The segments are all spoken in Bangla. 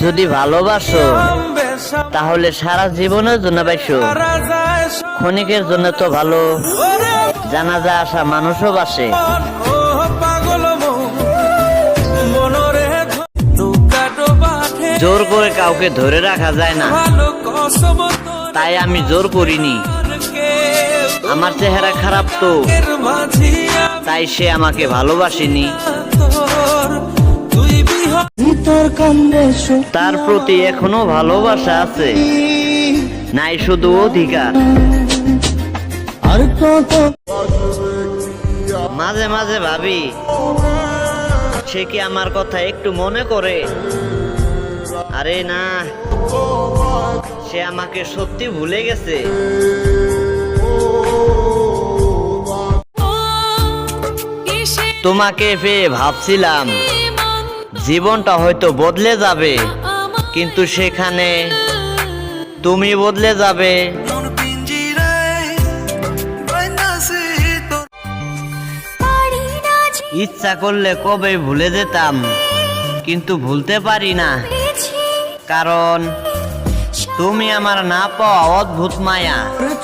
যদি ভালোবাসো তাহলে সারা জীবনের জন্য বাসো। ক্ষণিকের জন্য তো ভালো, জানাজা আসা মানুষও বাসে। জোর করে কাউকে ধরে রাখা যায় না, তাই আমি জোর করিনি। আমার চেহারা খারাপ তো, তাই সে আমাকে ভালোবাসেনি। তার প্রতি এখনো ভালোবাসা আছে, নাই শুধু অধিকার। মাঝে মাঝে ভাবি, সে কি আমার কথা একটু মনে করে? আরে না, সে আমাকে সত্যি ভুলে গেছে। তোমাকে পেয়ে ভাবছিলাম জীবনটা হয়তো বদলে যাবে, কিন্তু সেখানে তুমি বদলে যাবে। ইচ্ছা করলে কবে ভুলে যেতাম, কিন্তু ভুলতে পারি না, কারণ তুমি আমার না পাওয়া অদ্ভুত মায়া।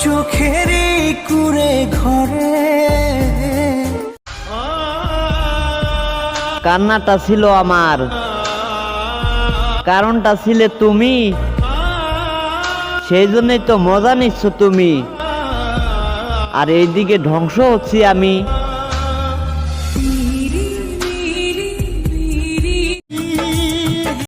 চোখের কুড়ে ঘরে কান্নাটা ছিল আমার, কারণটা ছিলে তুমি, সেই জন্যই তো মজা নিচ্ছ তুমি, আর এইদিকে ধ্বংস হচ্ছি আমি।